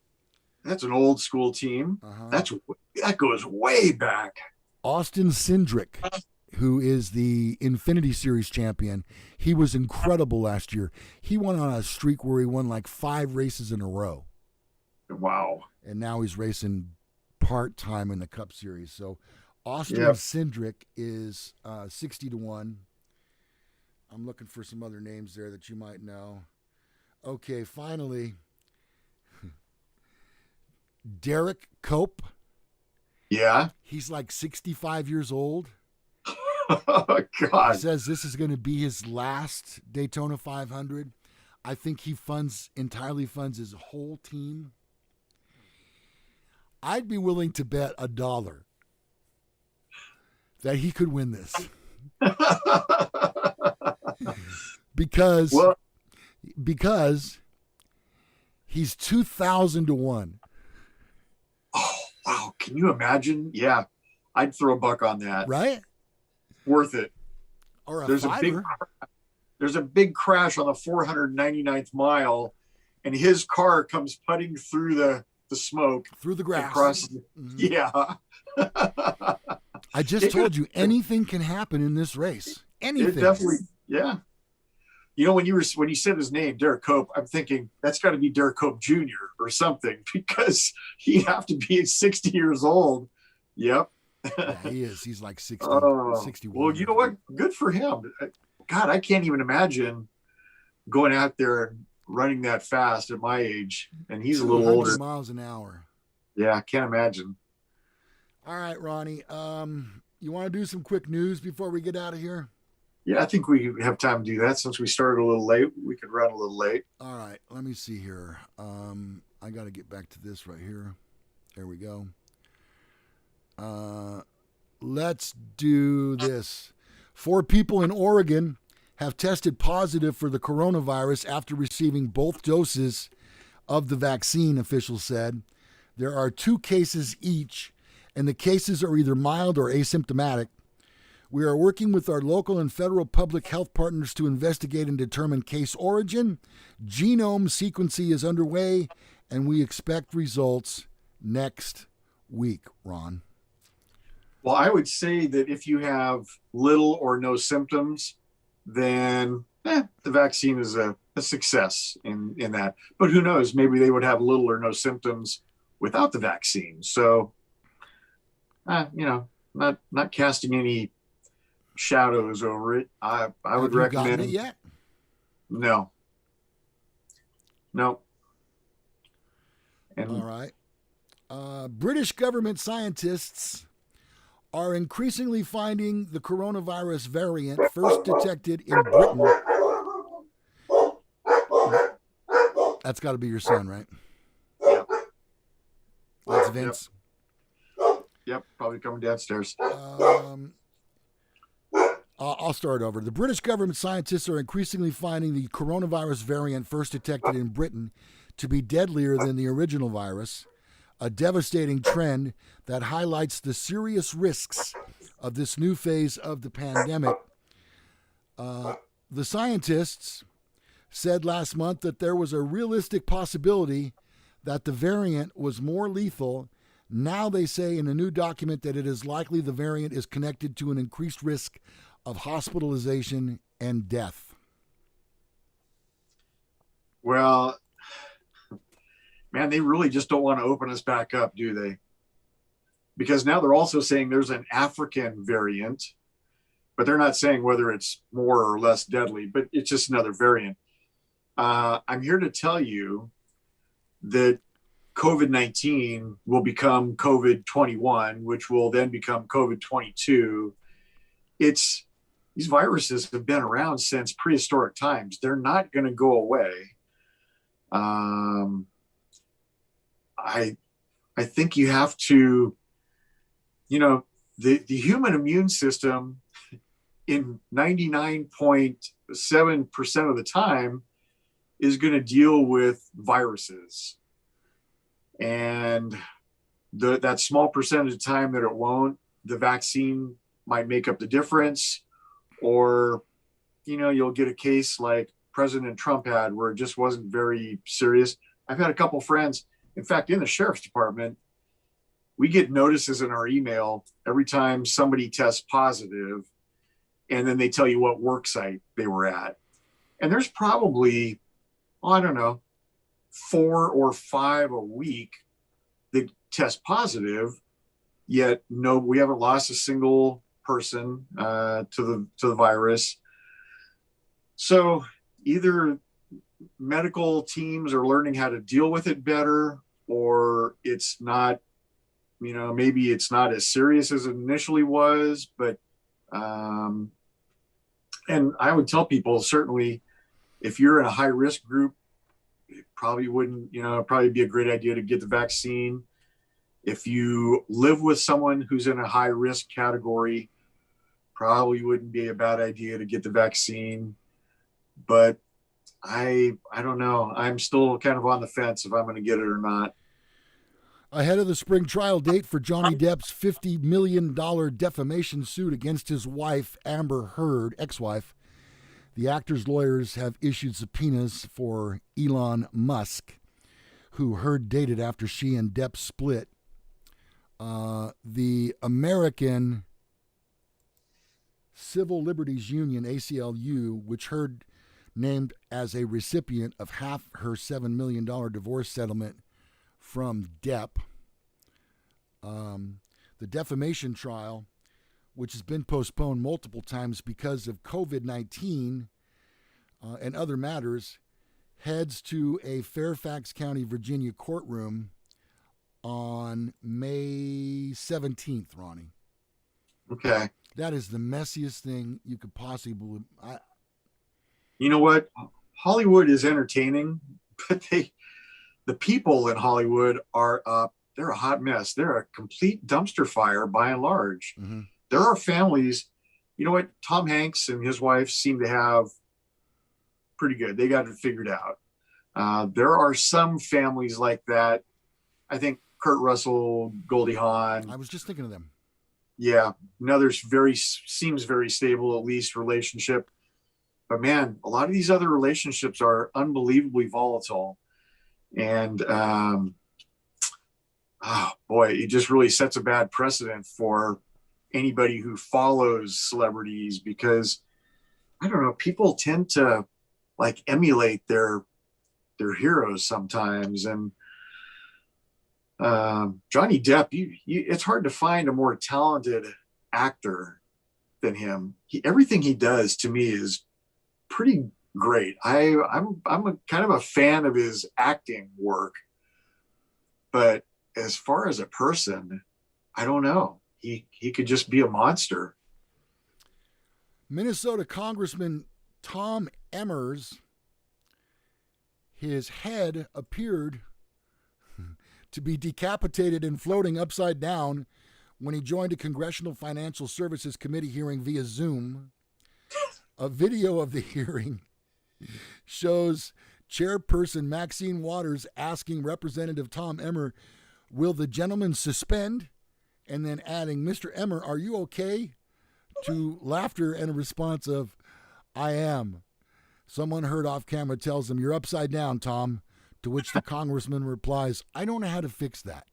That's an old school team. That goes way back. Austin Cindric, who is the Infinity Series champion, he was incredible last year. He went on a streak where he won like 5 races in a row. Wow. And now he's racing part-time in the Cup Series. So Austin Cindric is 60 to 1. I'm looking for some other names there that you might know. Okay, finally, Derek Cope. Yeah. He's like 65 years old. Oh, God. He says this is going to be his last Daytona 500. I think he entirely funds his whole team. I'd be willing to bet $1 that he could win this. because he's 2,000 to 1. Oh, wow. Can you imagine? Yeah. I'd throw $1 on that. Right? Worth it. Or a there's $5. There's a big crash on the 499th mile, and his car comes putting through the smoke. Through the grass. Across, Yeah. I just told you, anything can happen in this race. Anything. It definitely, yeah. You know, when you said his name, Derek Cope, I'm thinking that's got to be Derek Cope Jr. or something, because he'd have to be 60 years old. Yep. Yeah, he is. He's like 60, 61. Well, you know what? Good for him. God, I can't even imagine going out there and running that fast at my age. And he's a little older. Miles an hour. Yeah, I can't imagine. All right, Ronnie. You want to do some quick news before we get out of here? Yeah, I think we have time to do that. Since we started a little late, we could run a little late. All right, let me see here. I got to get back to this right here. There we go. Let's do this. 4 people in Oregon have tested positive for the coronavirus after receiving both doses of the vaccine, officials said. There are 2 cases each, and the cases are either mild or asymptomatic. We are working with our local and federal public health partners to investigate and determine case origin. Genome sequencing is underway, and we expect results next week, Ron. Well, I would say that if you have little or no symptoms, then the vaccine is a success in that. But who knows? Maybe they would have little or no symptoms without the vaccine. So, not casting any shadows over it. I would recommend. Gotten it yet? No. And all right. British government scientists are increasingly finding the coronavirus variant first detected in Britain. That's got to be your son, right? Yep. That's Vince. Yep, probably coming downstairs. I'll start over. The British government scientists are increasingly finding the coronavirus variant first detected in Britain to be deadlier than the original virus, a devastating trend that highlights the serious risks of this new phase of the pandemic. The scientists said last month that there was a realistic possibility that the variant was more lethal. Now they say in a new document that it is likely the variant is connected to an increased risk of hospitalization and death. Well, man, they really just don't want to open us back up, do they? Because now they're also saying there's an African variant, but they're not saying whether it's more or less deadly, but it's just another variant. I'm here to tell you that COVID-19 will become COVID-21, which will then become COVID-22. These viruses have been around since prehistoric times. They're not going to go away. I think you have to, the human immune system in 99.7% of the time is going to deal with viruses. And that small percentage of time that it won't, the vaccine might make up the difference. Or, you'll get a case like President Trump had where it just wasn't very serious. I've had a couple friends, in fact, in the sheriff's department, we get notices in our email every time somebody tests positive, and then they tell you what work site they were at. And there's probably, 4 or 5 a week that test positive, yet we haven't lost a single person to the virus. So either medical teams are learning how to deal with it better, or it's not, maybe it's not as serious as it initially was. But and I would tell people, certainly if you're in a high risk group, it probably wouldn't, probably be a great idea to get the vaccine. If you live with someone who's in a high risk category, probably wouldn't be a bad idea to get the vaccine. But I don't know. I'm still kind of on the fence if I'm going to get it or not. Ahead of the spring trial date for Johnny Depp's $50 million defamation suit against his wife, Amber Heard, ex-wife, the actor's lawyers have issued subpoenas for Elon Musk, who Heard dated after she and Depp split. The American Civil Liberties Union, ACLU, which Heard named as a recipient of half her $7 million divorce settlement from Depp. The defamation trial, which has been postponed multiple times because of COVID-19 and other matters, heads to a Fairfax County, Virginia courtroom on May 17th, Ronnie. Okay. That is the messiest thing you could possibly believe. You know what? Hollywood is entertaining, but the people in Hollywood are they're a hot mess. They're a complete dumpster fire by and large. Mm-hmm. There are families, you know what? Tom Hanks and his wife seem to have pretty good. They got it figured out. There are some families like that. I think Kurt Russell, Goldie Hawn. I was just thinking of them. Yeah, another seems very stable, at least relationship. But man, a lot of these other relationships are unbelievably volatile, and oh boy, it just really sets a bad precedent for anybody who follows celebrities, because I don't know, people tend to like emulate their heroes sometimes. And Johnny Depp, it's hard to find a more talented actor than him. Everything he does to me is pretty great. I'm a kind of a fan of his acting work, but as far as a person, I don't know. He could just be a monster. Minnesota Congressman Tom M.A.S.S, his head appeared to be decapitated and floating upside down when he joined a Congressional Financial Services Committee hearing via Zoom. A video of the hearing shows Chairperson Maxine Waters asking Representative Tom Emmer, "Will the gentleman suspend?" and then adding, "Mr. Emmer, are you okay?" to laughter and a response of, "I am." Someone heard off camera tells him, "You're upside down, Tom," to which the congressman replies, "I don't know how to fix that."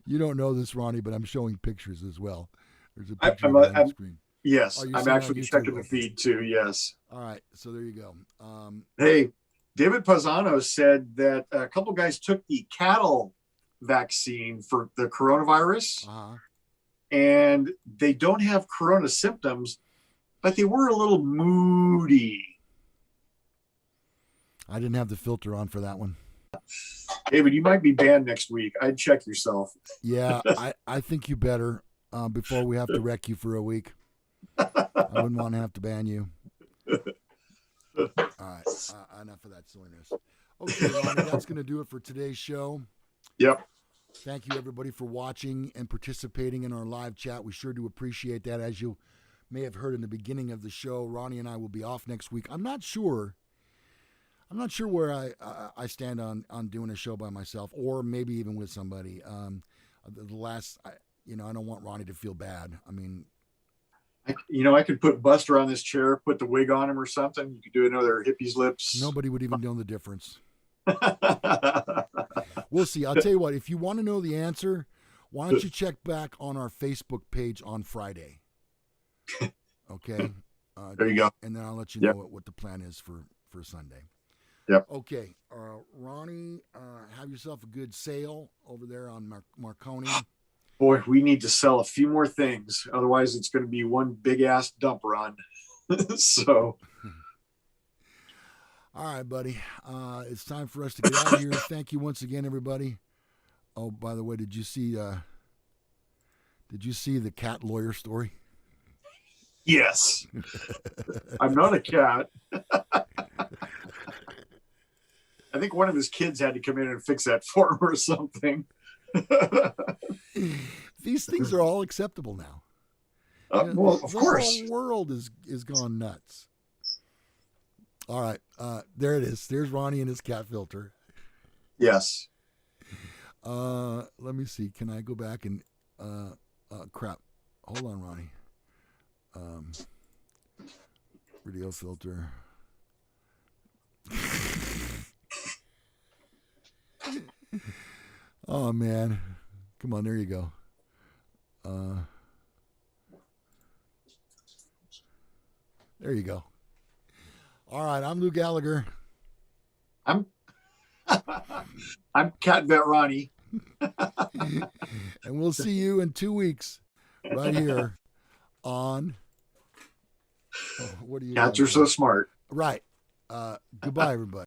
You don't know this, Ronnie, but I'm showing pictures as well. There's a picture on the screen. Yes, I'm actually checking the feed too. Yes. All right, so there you go. Hey, David Pisano said that a couple guys took the cattle vaccine for the coronavirus, and they don't have corona symptoms, but they were a little moody. I didn't have the filter on for that one. David, you might be banned next week. I'd check yourself. Yeah, I think you better before we have to wreck you for a week. I wouldn't want to have to ban you. All right, enough of that silliness. Okay, Ronnie, that's going to do it for today's show. Yep. Thank you, everybody, for watching and participating in our live chat. We sure do appreciate that. As you may have heard in the beginning of the show, Ronnie and I will be off next week. I'm not sure where I stand on doing a show by myself, or maybe even with somebody. I don't want Ronnie to feel bad. I mean, I could put Buster on this chair, put the wig on him or something. You could do another hippie's lips. Nobody would even know the difference. We'll see. I'll tell you what, if you want to know the answer, why don't you check back on our Facebook page on Friday? Okay. There you go. And then I'll let you know what the plan is for Sunday. Yep. Okay. Ronnie, have yourself a good sale over there on Marconi. Boy, we need to sell a few more things. Otherwise, it's going to be one big ass dump run. So. All right, buddy. It's time for us to get out of here. Thank you once again, everybody. Oh, by the way, did you see the cat lawyer story? Yes. I'm not a cat. I think one of his kids had to come in and fix that for him or something. These things are all acceptable now. Well, of course. The whole world is gone nuts. All right. There it is. There's Ronnie and his cat filter. Yes. Let me see. Can I go back and crap. Hold on, Ronnie. Video filter. Oh man. Come on, there you go. There you go. All right, I'm Lou Gallagher. I'm Cat Vet Ronnie. And we'll see you in 2 weeks right here on what are you Cats are so smart. Right. Goodbye, everybody.